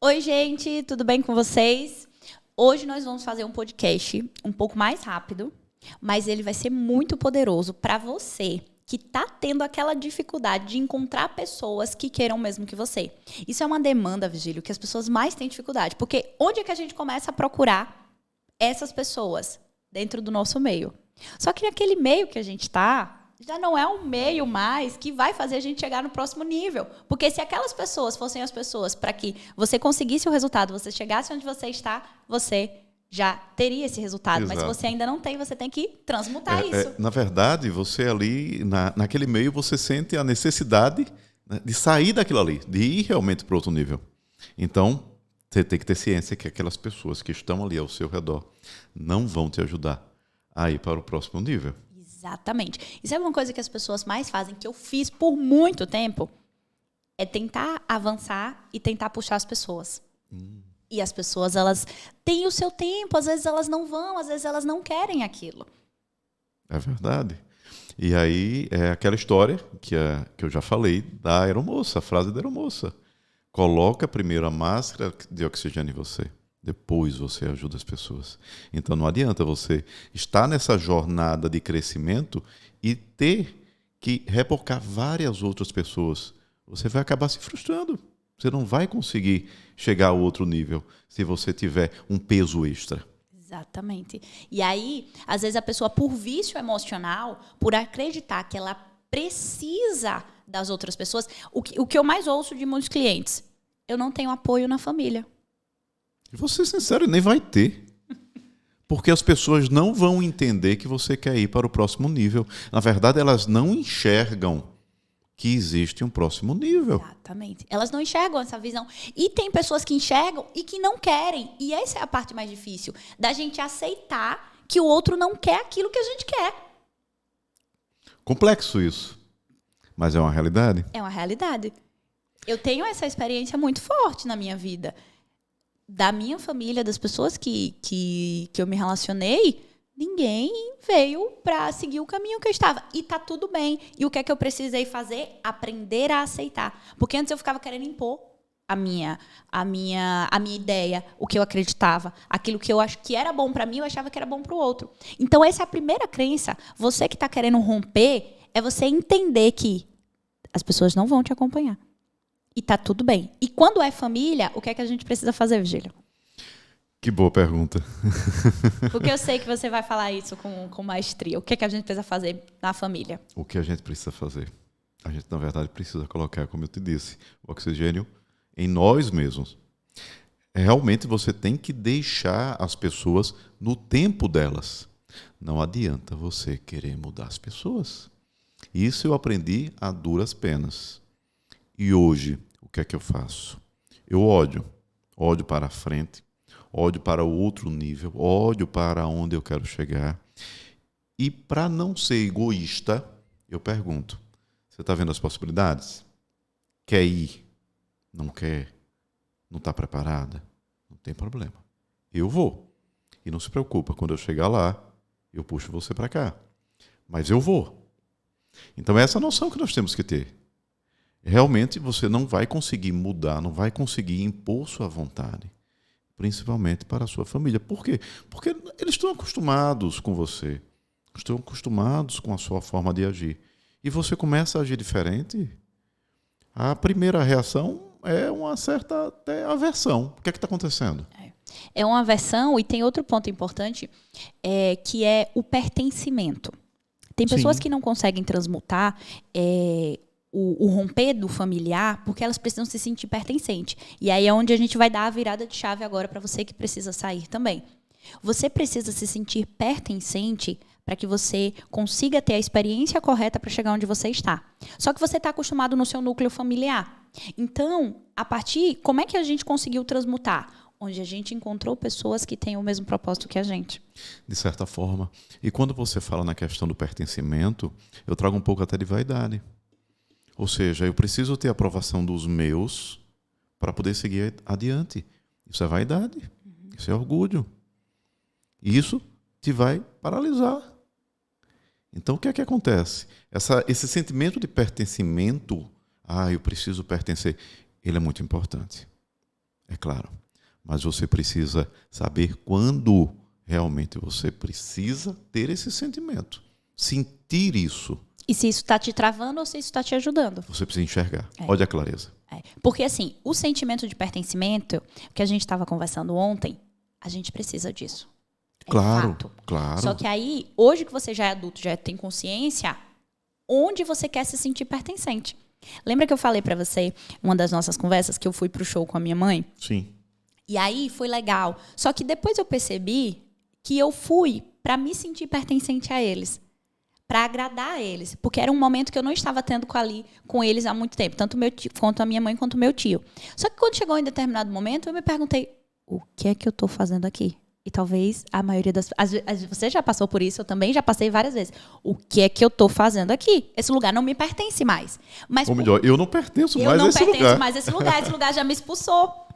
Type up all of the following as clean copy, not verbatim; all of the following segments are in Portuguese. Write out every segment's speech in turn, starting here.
Oi, gente, tudo bem com vocês? Hoje nós vamos fazer um podcast um pouco mais rápido, mas ele vai ser muito poderoso para você que está tendo aquela dificuldade de encontrar pessoas que queiram o mesmo que você. Isso é uma demanda, Virgílio, que as pessoas mais têm dificuldade, porque onde é que a gente começa a procurar essas pessoas? Dentro do nosso meio. Só que naquele meio que a gente está, já não é um meio mais que vai fazer a gente chegar no próximo nível. Porque se aquelas pessoas fossem as pessoas para que você conseguisse o resultado, você chegasse onde você está, você já teria esse resultado. Exato. Mas você ainda não tem, você tem que transmutar isso. Na verdade, você ali, naquele meio, você sente a necessidade, né, de sair daquilo ali, de ir realmente para outro nível. Então, você tem que ter ciência que aquelas pessoas que estão ali ao seu redor não vão te ajudar a ir para o próximo nível. Exatamente. E sabe uma coisa que as pessoas mais fazem, que eu fiz por muito tempo? É tentar avançar e tentar puxar as pessoas. E as pessoas, elas têm o seu tempo, às vezes elas não vão, às vezes elas não querem aquilo. É verdade. E aí é aquela história que eu já falei da aeromoça, a frase da aeromoça. Coloca primeiro a máscara de oxigênio em você. Depois você ajuda as pessoas. Então não adianta você estar nessa jornada de crescimento e ter que rebocar várias outras pessoas. Você vai acabar se frustrando. Você não vai conseguir chegar a outro nível se você tiver um peso extra. Exatamente. E aí, às vezes a pessoa, por vício emocional, por acreditar que ela precisa das outras pessoas, o que eu mais ouço de muitos clientes, eu não tenho apoio na família. E vou ser sincero, nem vai ter. Porque as pessoas não vão entender que você quer ir para o próximo nível. Na verdade, elas não enxergam que existe um próximo nível. Exatamente. Elas não enxergam essa visão. E tem pessoas que enxergam e que não querem. E essa é a parte mais difícil, da gente aceitar que o outro não quer aquilo que a gente quer. Complexo isso. Mas é uma realidade. É uma realidade. Eu tenho essa experiência muito forte na minha vida. Da minha família, das pessoas que eu me relacionei, ninguém veio para seguir o caminho que eu estava. E tá tudo bem. E o que é que eu precisei fazer? Aprender a aceitar. Porque antes eu ficava querendo impor a minha ideia, o que eu acreditava. Aquilo que eu acho que era bom para mim, eu achava que era bom para o outro. Então, essa é a primeira crença. Você que está querendo romper, é você entender que as pessoas não vão te acompanhar. E tá tudo bem. E quando é família, o que é que a gente precisa fazer, Virgílio? Que boa pergunta. Porque eu sei que você vai falar isso com maestria. O que é que a gente precisa fazer na família? O que a gente precisa fazer? A gente, na verdade, precisa colocar, como eu te disse, o oxigênio em nós mesmos. Realmente você tem que deixar as pessoas no tempo delas. Não adianta você querer mudar as pessoas. Isso eu aprendi a duras penas. E hoje, o que é que eu faço? Eu olho para a frente, olho para o outro nível, olho para onde eu quero chegar. E para não ser egoísta, eu pergunto, você está vendo as possibilidades? Quer ir? Não quer? Não está preparada? Não tem problema. Eu vou. E não se preocupa, quando eu chegar lá, eu puxo você para cá. Mas eu vou. Então essa é a noção que nós temos que ter. Realmente você não vai conseguir mudar, não vai conseguir impor sua vontade, principalmente para a sua família. Por quê? Porque eles estão acostumados com você, estão acostumados com a sua forma de agir. E você começa a agir diferente, a primeira reação é uma certa até aversão. O que é que está acontecendo? É uma aversão, e tem outro ponto importante, que é o pertencimento. Tem pessoas Sim. que não conseguem transmutar o romper do familiar, porque elas precisam se sentir pertencente. E aí é onde a gente vai dar a virada de chave agora para você que precisa sair também. Você precisa se sentir pertencente para que você consiga ter a experiência correta para chegar onde você está. Só que você está acostumado no seu núcleo familiar. Então, como é que a gente conseguiu transmutar? Onde a gente encontrou pessoas que têm o mesmo propósito que a gente. De certa forma. E quando você fala na questão do pertencimento, eu trago um pouco até de vaidade. Ou seja, eu preciso ter a aprovação dos meus para poder seguir adiante. Isso é vaidade. Isso é orgulho. E isso te vai paralisar. Então, o que é que acontece? Esse sentimento de pertencimento, eu preciso pertencer, ele é muito importante. É claro. Mas você precisa saber quando realmente você precisa ter esse sentimento. Sentir isso. E se isso está te travando ou se isso está te ajudando. Você precisa enxergar. Olha a clareza. Porque, assim, o sentimento de pertencimento, que a gente estava conversando ontem, a gente precisa disso. Claro, fato. claro. Só que aí, hoje que você já é adulto, já tem consciência, onde você quer se sentir pertencente. Lembra que eu falei pra você, uma das nossas conversas, que eu fui pro show com a minha mãe? Sim. E aí foi legal. Só que depois eu percebi que eu fui pra me sentir pertencente a eles. Pra agradar a eles. Porque era um momento que eu não estava tendo com eles há muito tempo. Tanto meu tio, quanto a minha mãe, quanto o meu tio. Só que quando chegou em determinado momento, eu me perguntei, o que é que eu tô fazendo aqui? E talvez a maioria das... Você já passou por isso, eu também já passei várias vezes. O que é que eu tô fazendo aqui? Esse lugar não me pertence mais. Mas, ou melhor, eu não pertenço mais a esse lugar. Eu não pertenço mais a esse lugar. Esse lugar já me expulsou.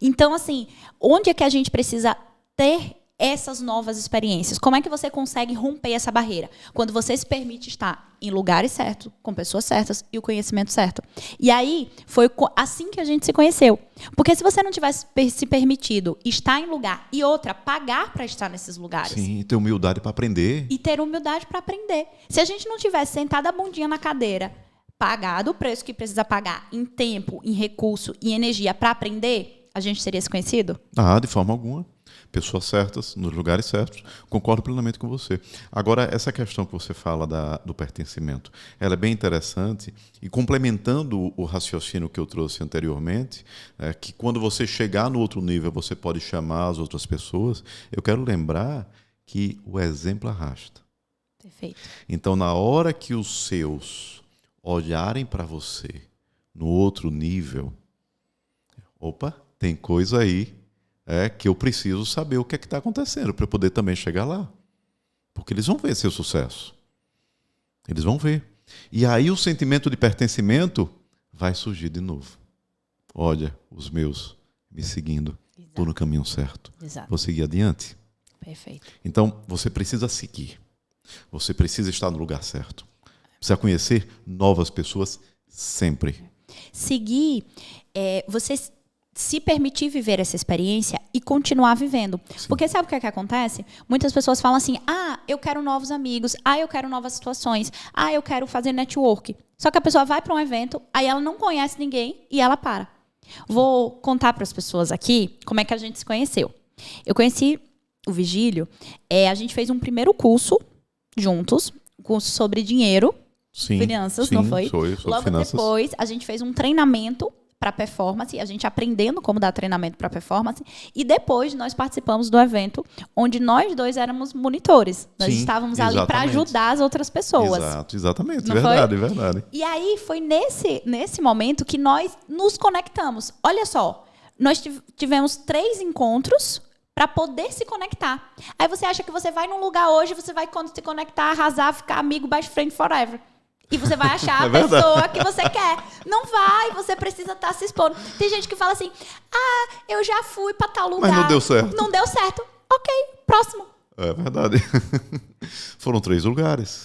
Então, assim, onde é que a gente precisa ter essas novas experiências? Como é que você consegue romper essa barreira? Quando você se permite estar em lugares certos, com pessoas certas e o conhecimento certo. E aí, foi assim que a gente se conheceu. Porque se você não tivesse se permitido estar em lugar e outra, pagar para estar nesses lugares. Sim, ter humildade para aprender. E ter humildade para aprender. Se a gente não tivesse sentado a bundinha na cadeira, pagado o preço que precisa pagar em tempo, em recurso e energia para aprender, a gente teria se conhecido? De forma alguma. Pessoas certas, nos lugares certos. Concordo plenamente com você. Agora, essa questão que você fala do pertencimento, ela é bem interessante e complementando o raciocínio que eu trouxe anteriormente, que quando você chegar no outro nível, você pode chamar as outras pessoas, eu quero lembrar que o exemplo arrasta. Perfeito. Então, na hora que os seus olharem para você no outro nível, opa, tem coisa aí que eu preciso saber o que é que está acontecendo para eu poder também chegar lá. Porque eles vão ver seu sucesso. Eles vão ver. E aí o sentimento de pertencimento vai surgir de novo. Olha, os meus me seguindo. Estou no caminho certo. Exato. Vou seguir adiante. Perfeito. Então, você precisa seguir. Você precisa estar no lugar certo. Precisa conhecer novas pessoas sempre. Seguir, você se permitir viver essa experiência e continuar vivendo. Sim. Porque sabe o que é que acontece? Muitas pessoas falam assim, eu quero novos amigos, eu quero novas situações, eu quero fazer network. Só que a pessoa vai para um evento, aí ela não conhece ninguém e ela para. Vou contar para as pessoas aqui como é que a gente se conheceu. Eu conheci o Vigílio, a gente fez um primeiro curso juntos, um curso sobre dinheiro, finanças, não foi? Logo finanças. Depois, a gente fez um treinamento para performance, a gente aprendendo como dar treinamento para performance, e depois nós participamos do evento onde nós dois éramos monitores. Nós estávamos ali para ajudar as outras pessoas. Exatamente, verdade. E aí foi nesse momento que nós nos conectamos. Olha só, nós tivemos 3 encontros para poder se conectar. Aí você acha que você vai num lugar hoje, você vai quando se conectar, arrasar, ficar amigo, best friend forever. E você vai achar a pessoa que você quer. Não vai, você precisa estar se expondo. Tem gente que fala assim, eu já fui para tal lugar. Mas não deu certo. Não deu certo. Ok, próximo. É verdade. Foram 3 lugares.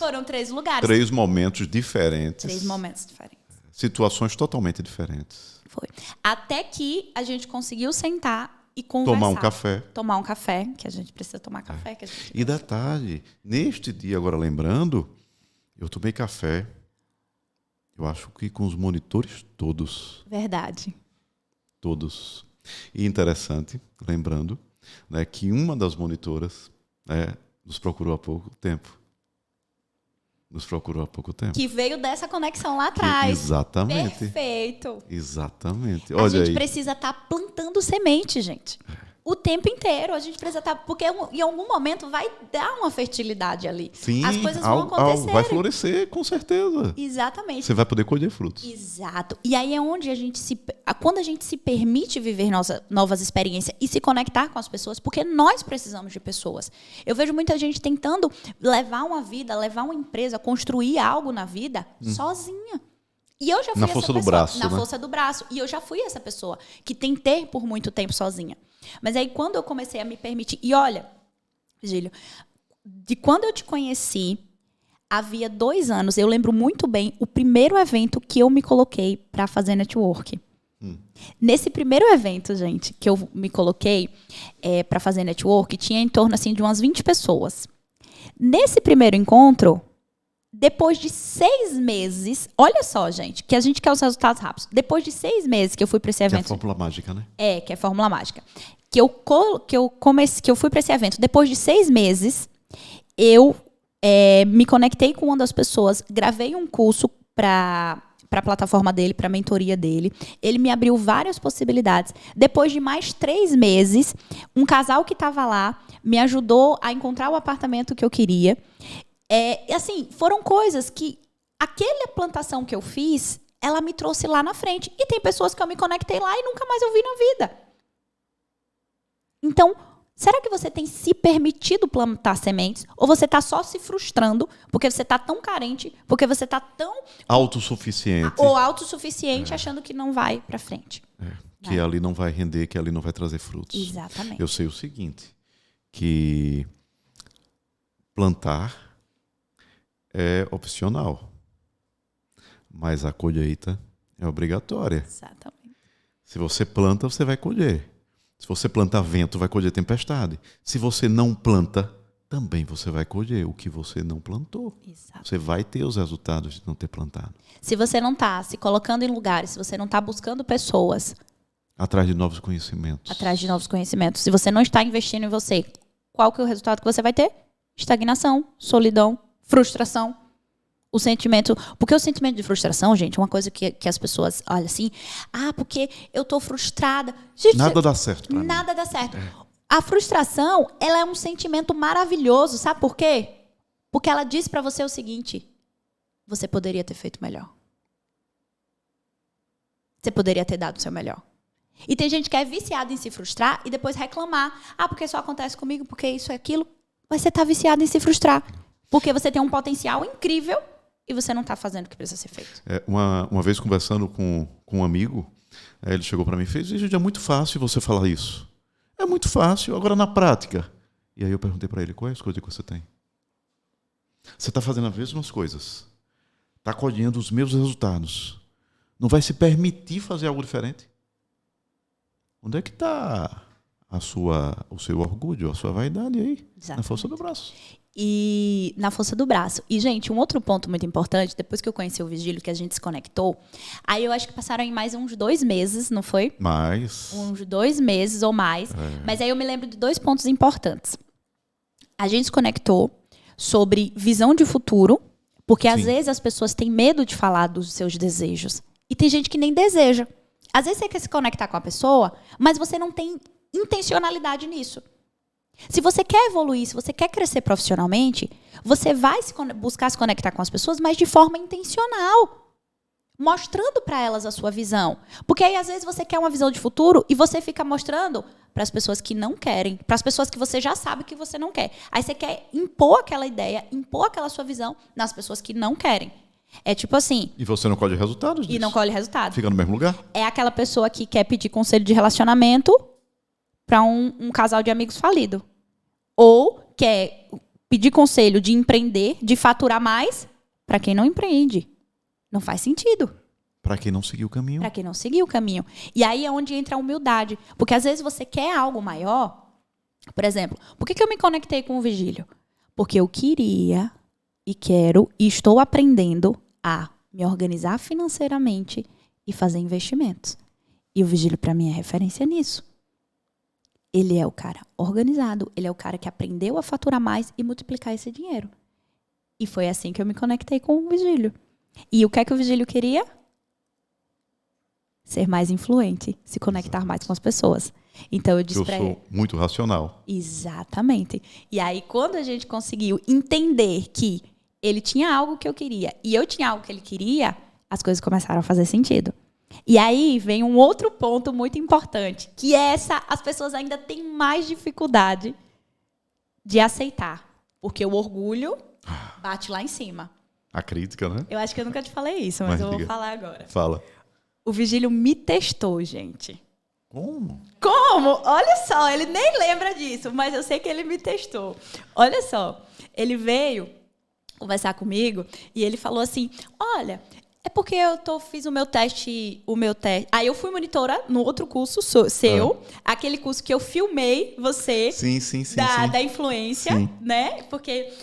3 momentos diferentes. 3 momentos diferentes. Situações totalmente diferentes. Foi. Até que a gente conseguiu sentar e conversar. Tomar um café, que a gente precisa tomar café. Que a gente e detalhe, neste dia, agora lembrando, eu tomei café, eu acho que com os monitores todos. Verdade. Todos. E interessante, lembrando, que uma das monitoras nos procurou há pouco tempo. Que veio dessa conexão lá atrás. Exatamente. Perfeito. Exatamente. Olha, a gente precisa estar plantando semente, gente. O tempo inteiro. A gente precisa estar... Porque em algum momento vai dar uma fertilidade ali. Sim, as coisas vão acontecer. Vai florescer, com certeza. Exatamente. Você vai poder colher frutos. Exato. E aí é onde quando a gente se permite viver novas experiências e se conectar com as pessoas, porque nós precisamos de pessoas. Eu vejo muita gente tentando levar uma vida, levar uma empresa, construir algo na vida sozinha. E eu já fui na força do braço. Na força do braço. E eu já fui essa pessoa que tentei por muito tempo sozinha. Mas aí quando eu comecei a me permitir... E olha, Vigílio, de quando eu te conheci, havia 2 anos, eu lembro muito bem o primeiro evento que eu me coloquei para fazer network. Nesse primeiro evento, gente, que eu me coloquei para fazer network, tinha em torno assim, de umas 20 pessoas. Nesse primeiro encontro, depois de 6 meses, olha só, gente, que a gente quer os resultados rápidos. Depois de 6 meses que eu fui para esse evento. Que é a fórmula mágica, né? Que é a fórmula mágica. Que eu fui para esse evento. Depois de 6 meses, eu me conectei com uma das pessoas, gravei um curso para a plataforma dele, para a mentoria dele. Ele me abriu várias possibilidades. Depois de mais 3 meses, um casal que estava lá me ajudou a encontrar o apartamento que eu queria. Assim, foram coisas que aquela plantação que eu fiz, ela me trouxe lá na frente. E tem pessoas que eu me conectei lá e nunca mais eu vi na vida. Então, será que você tem se permitido plantar sementes? Ou você está só se frustrando porque você está tão carente, porque você está tão... autossuficiente. Ou autossuficiente, achando que não vai para frente. Que ali não vai render, que ali não vai trazer frutos. Exatamente. Eu sei o seguinte, que plantar é opcional, mas a colheita é obrigatória. Exatamente. Se você planta, você vai colher. Se você plantar vento, vai colher tempestade. Se você não planta, também você vai colher o que você não plantou. Exato. Você vai ter os resultados de não ter plantado. Se você não está se colocando em lugares, se você não está buscando pessoas... Atrás de novos conhecimentos. Atrás de novos conhecimentos. Se você não está investindo em você, qual que é o resultado que você vai ter? Estagnação, solidão, frustração. O sentimento... Porque o sentimento de frustração, gente, é uma coisa que as pessoas olham assim... porque eu estou frustrada. Gente, nada dá certo pra mim. Nada dá certo. A frustração, ela é um sentimento maravilhoso. Sabe por quê? Porque ela diz para você o seguinte: você poderia ter feito melhor. Você poderia ter dado o seu melhor. E tem gente que é viciada em se frustrar e depois reclamar. Porque só acontece comigo, porque isso é aquilo. Mas você está viciado em se frustrar. Porque você tem um potencial incrível e você não está fazendo o que precisa ser feito. Uma vez conversando com um amigo, ele chegou para mim e fez: é muito fácil você falar isso. É muito fácil, agora na prática. E aí eu perguntei para ele: qual é a escolha que você tem? Você está fazendo as mesmas coisas. Está colhendo os mesmos resultados. Não vai se permitir fazer algo diferente? Onde é que está o seu orgulho, a sua vaidade aí? Exatamente. Na força do braço. E na força do braço. E, gente, um outro ponto muito importante, depois que eu conheci o Vigílio, que a gente se conectou, aí eu acho que passaram em mais uns 2 meses, não foi? Mais. Uns 2 meses ou mais. Mas aí eu me lembro de 2 pontos importantes. A gente se conectou sobre visão de futuro, porque às vezes as pessoas têm medo de falar dos seus desejos. E tem gente que nem deseja. Às vezes você quer se conectar com a pessoa, mas você não tem intencionalidade nisso. Se você quer evoluir, se você quer crescer profissionalmente, você vai buscar se conectar com as pessoas, mas de forma intencional, mostrando para elas a sua visão. Porque aí, às vezes, você quer uma visão de futuro e você fica mostrando para as pessoas que não querem, para as pessoas que você já sabe que você não quer. Aí você quer impor aquela ideia, impor aquela sua visão nas pessoas que não querem. É tipo assim... E você não colhe resultados disso. E não colhe resultados. Fica no mesmo lugar. É aquela pessoa que quer pedir conselho de relacionamento para um casal de amigos falido. Ou quer pedir conselho de empreender, de faturar mais, para quem não empreende. Não faz sentido. Para quem não seguiu o caminho. Para quem não seguiu o caminho. E aí é onde entra a humildade. Porque às vezes você quer algo maior. Por exemplo, por que eu me conectei com o Vigílio? Porque eu queria e quero e estou aprendendo a me organizar financeiramente e fazer investimentos. E o Vigílio, para mim, é referência nisso. Ele é o cara organizado, ele é o cara que aprendeu a faturar mais e multiplicar esse dinheiro. E foi assim que eu me conectei com o Vigílio. E o que é que o Vigílio queria? Ser mais influente, se conectar mais com as pessoas. Então eu disse para ele... Eu sou muito racional. Exatamente. E aí, quando a gente conseguiu entender que ele tinha algo que eu queria e eu tinha algo que ele queria, as coisas começaram a fazer sentido. E aí vem um outro ponto muito importante, que as pessoas ainda têm mais dificuldade de aceitar. Porque o orgulho bate lá em cima. A crítica, né? Eu acho que eu nunca te falei isso, mas eu vou falar agora. Fala. O Vigílio me testou, gente. Como? Olha só, ele nem lembra disso, mas eu sei que ele me testou. Olha só, ele veio conversar comigo e ele falou assim, olha, É porque fiz o meu teste. Aí eu fui monitora no outro curso seu, aquele curso que eu filmei você Sim. da influência, né? Porque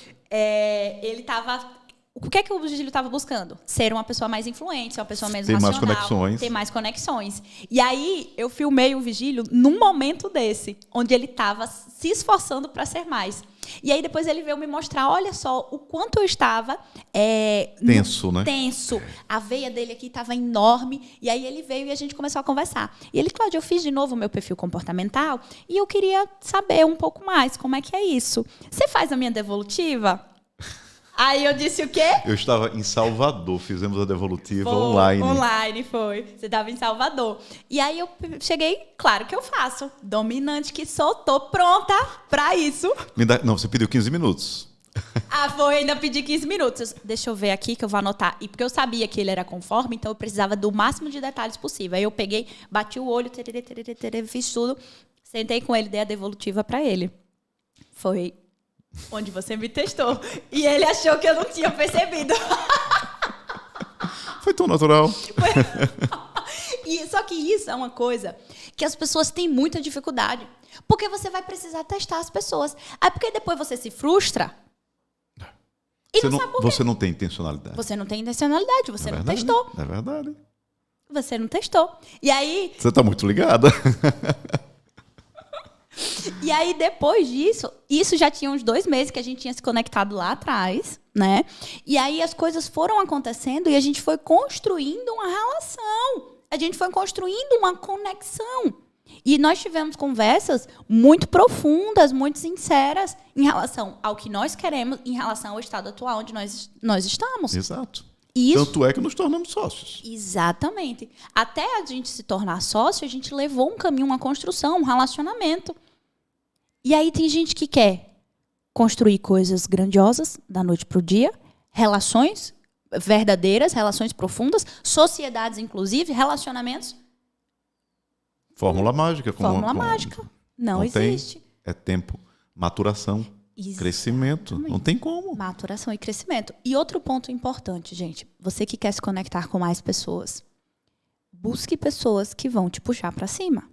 ele tava. O que é que o Virgílio estava buscando? Ser uma pessoa mais influente, ser uma pessoa menos racional. Ter mais conexões. E aí, eu filmei o Virgílio num momento desse, onde ele estava se esforçando para ser mais. E aí, depois ele veio me mostrar, olha só, o quanto eu estava... tenso, né? Tenso. A veia dele aqui estava enorme. E aí, ele veio e a gente começou a conversar. E ele, Cláudia, eu fiz de novo o meu perfil comportamental e eu queria saber um pouco mais como é que é isso. Você faz a minha devolutiva? Aí eu disse o quê? Eu estava em Salvador, fizemos a devolutiva online. Online, foi. Você estava em Salvador. E aí eu cheguei, claro que eu faço. Dominante que sou, tô pronta para isso. Não, você pediu 15 minutos. Foi, ainda pedi 15 minutos. Deixa eu ver aqui que eu vou anotar. E porque eu sabia que ele era conforme, então eu precisava do máximo de detalhes possível. Aí eu peguei, bati o olho, fiz tudo. Sentei com ele, dei a devolutiva para ele. Foi... onde você me testou. E ele achou que eu não tinha percebido. Foi tão natural. Só que isso é uma coisa que as pessoas têm muita dificuldade. Porque você vai precisar testar as pessoas. Aí porque depois você se frustra. E você não sabe por quê. Você não tem intencionalidade. Você não tem intencionalidade, você não testou. É verdade. Você não testou. E aí... Você está muito ligada. E aí, depois disso, isso já tinha uns 2 meses que a gente tinha se conectado lá atrás, né? E aí as coisas foram acontecendo e a gente foi construindo uma relação. A gente foi construindo uma conexão. E nós tivemos conversas muito profundas, muito sinceras em relação ao que nós queremos, em relação ao estado atual onde nós estamos. Exato. Isso. Tanto é que nos tornamos sócios. Exatamente. Até a gente se tornar sócio, a gente levou um caminho, uma construção, um relacionamento. E aí tem gente que quer construir coisas grandiosas da noite para o dia, relações verdadeiras, relações profundas, sociedades inclusive, relacionamentos. Fórmula mágica. Fórmula mágica. Não existe. É tempo, maturação, Exatamente. Crescimento. Não tem como. Maturação e crescimento. E outro ponto importante, gente. Você que quer se conectar com mais pessoas, busque pessoas que vão te puxar para cima.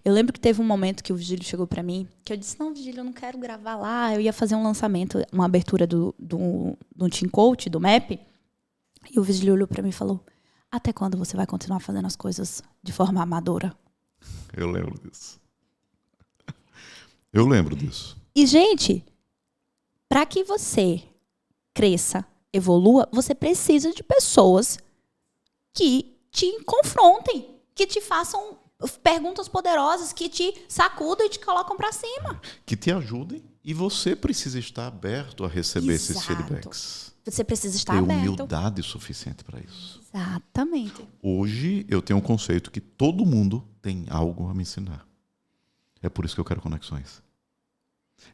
Eu lembro que teve um momento que o Virgílio chegou para mim, que eu disse, não, Virgílio, eu não quero gravar lá. Eu ia fazer um lançamento, uma abertura do Team Coach, do MAP. E o Virgílio olhou para mim e falou, até quando você vai continuar fazendo as coisas de forma amadora? Eu lembro disso. Eu lembro disso. E, gente, para que você cresça, evolua, você precisa de pessoas que te confrontem, que te façam perguntas poderosas, que te sacudam e te colocam para cima. Que te ajudem. E você precisa estar aberto a receber Exato. esses feedbacks. Você precisa estar ter aberto. humildade suficiente para isso. Exatamente. Hoje eu tenho um conceito que todo mundo tem algo a me ensinar. É por isso que eu quero conexões.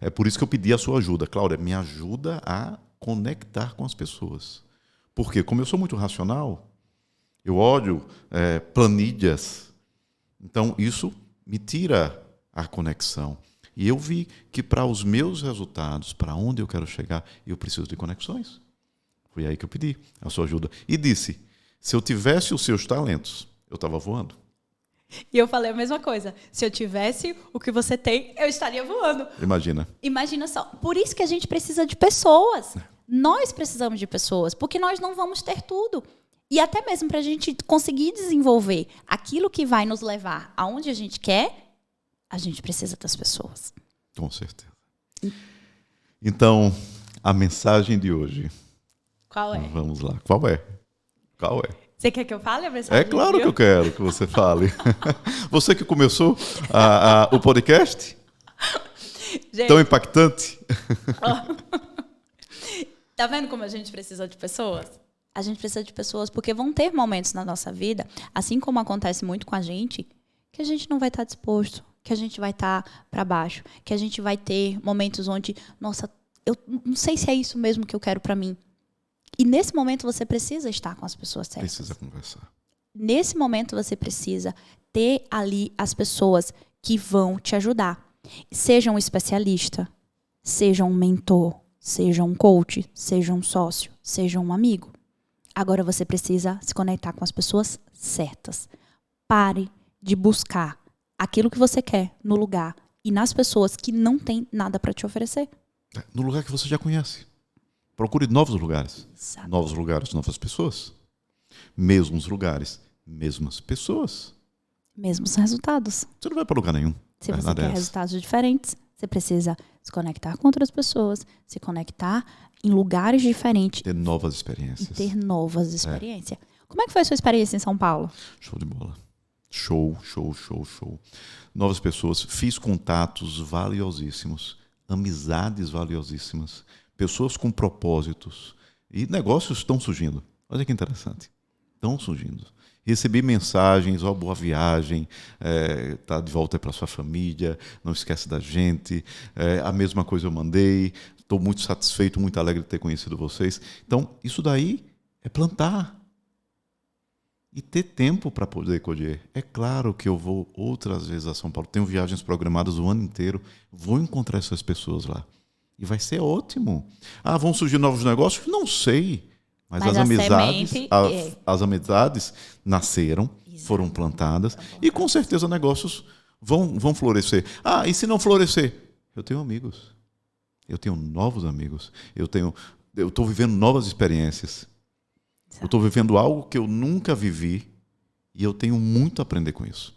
É por isso que eu pedi a sua ajuda. Cláudia, me ajuda a conectar com as pessoas. Porque como eu sou muito racional, eu ódio planilhas. Então isso me tira a conexão. E eu vi que para os meus resultados, para onde eu quero chegar, eu preciso de conexões. Foi aí que eu pedi a sua ajuda. E disse, se eu tivesse os seus talentos, eu estava voando. E eu falei a mesma coisa. Se eu tivesse o que você tem, eu estaria voando. Imagina. Imagina só. Por isso que a gente precisa de pessoas. Nós precisamos de pessoas, porque nós não vamos ter tudo. E até mesmo para a gente conseguir desenvolver aquilo que vai nos levar aonde a gente quer, a gente precisa das pessoas. Com certeza. Então, a mensagem de hoje. Qual é? Vamos lá. Qual é? Qual é? Você quer que eu fale a mensagem? É claro que eu quero que você fale. Você que começou o podcast? Gente, tão impactante. Tá vendo como a gente precisa de pessoas? A gente precisa de pessoas porque vão ter momentos na nossa vida, assim como acontece muito com a gente, que a gente não vai estar disposto, que a gente vai estar para baixo, que a gente vai ter momentos onde, nossa, eu não sei se é isso mesmo que eu quero para mim. E nesse momento você precisa estar com as pessoas certas. Precisa conversar. Nesse momento você precisa ter ali as pessoas que vão te ajudar. Seja um especialista, seja um mentor, seja um coach, seja um sócio, seja um amigo. Agora você precisa se conectar com as pessoas certas. Pare de buscar aquilo que você quer no lugar e nas pessoas que não têm nada para te oferecer. No lugar que você já conhece. Procure novos lugares. Exato. Novos lugares, novas pessoas. Mesmos lugares, mesmas pessoas. Mesmos resultados. Você não vai para lugar nenhum. Se você quer resultados diferentes, você precisa se conectar com outras pessoas, se conectar em lugares diferentes. Ter novas experiências. Ter novas experiências. Como é que foi a sua experiência em São Paulo? Show de bola. Show. Novas pessoas. Fiz contatos valiosíssimos. Amizades valiosíssimas. Pessoas com propósitos. E negócios estão surgindo. Olha que interessante. Estão surgindo. Recebi mensagens, boa viagem, tá de volta para sua família, não esquece da gente. A mesma coisa eu mandei. Estou muito satisfeito, muito alegre de ter conhecido vocês. Então, isso daí é plantar. E ter tempo para poder colher. É claro que eu vou outras vezes a São Paulo. Tenho viagens programadas o ano inteiro. Vou encontrar essas pessoas lá. E vai ser ótimo. Vão surgir novos negócios? Não sei. Mas as amizades nasceram, foram plantadas. E com certeza negócios vão florescer. E se não florescer? Eu tenho amigos. Eu tenho novos amigos. Eu estou vivendo novas experiências. Eu estou vivendo algo que eu nunca vivi e eu tenho muito a aprender com isso.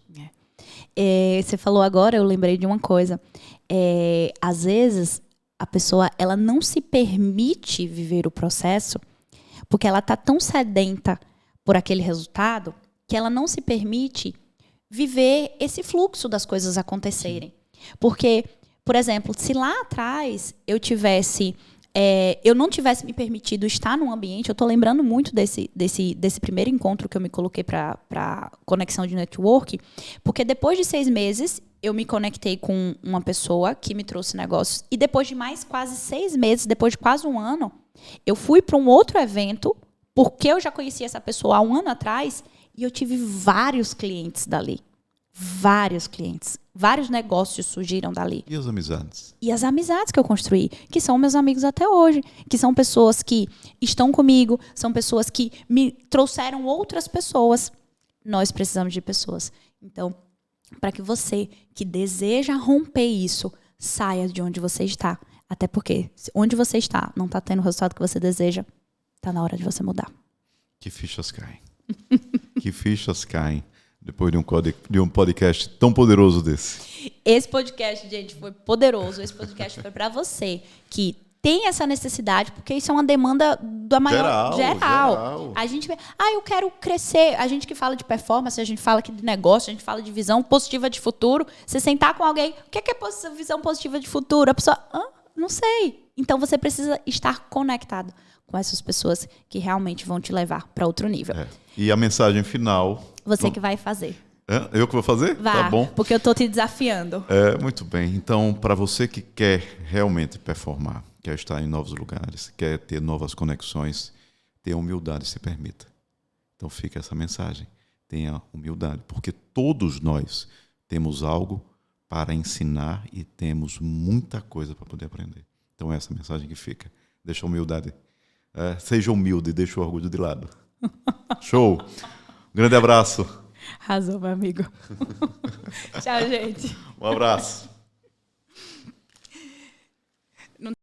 Você falou agora, eu lembrei de uma coisa. Às vezes, a pessoa ela não se permite viver o processo porque ela está tão sedenta por aquele resultado que ela não se permite viver esse fluxo das coisas acontecerem. Porque, por exemplo, se lá atrás eu não tivesse me permitido estar num ambiente, eu estou lembrando muito desse primeiro encontro que eu me coloquei para conexão de network, porque depois de 6 meses eu me conectei com uma pessoa que me trouxe negócios e depois de mais quase 6 meses, depois de quase 1 ano, eu fui para um outro evento porque eu já conhecia essa pessoa há 1 ano atrás e eu tive vários clientes dali. Vários clientes. Vários negócios surgiram dali. E as amizades? E as amizades que eu construí, que são meus amigos até hoje, que são pessoas que estão comigo, são pessoas que me trouxeram outras pessoas. Nós precisamos de pessoas. Então, para que você que deseja romper isso, saia de onde você está. Até porque, onde você está, não está tendo o resultado que você deseja, está na hora de você mudar. Que fichas caem. Que fichas caem. Depois de um podcast tão poderoso desse. Esse podcast, gente, foi poderoso. Esse podcast foi para você que tem essa necessidade, porque isso é uma demanda da maior geral. A gente vê, eu quero crescer. A gente que fala de performance, a gente fala aqui de negócio, a gente fala de visão positiva de futuro. Você sentar com alguém, o que é visão positiva de futuro? A pessoa, não sei. Então você precisa estar conectado com essas pessoas que realmente vão te levar para outro nível. E a mensagem final... Você que vai fazer. Eu que vou fazer? Vá, tá bom. Porque eu estou te desafiando. Muito bem. Então, para você que quer realmente performar, quer estar em novos lugares, quer ter novas conexões, tenha humildade, se permita. Então fica essa mensagem. Tenha humildade, porque todos nós temos algo para ensinar e temos muita coisa para poder aprender. Então essa é a mensagem que fica. Deixa a humildade. Seja humilde e deixa o orgulho de lado. Show! Grande abraço. Arrasou, meu amigo. Tchau, gente. Um abraço.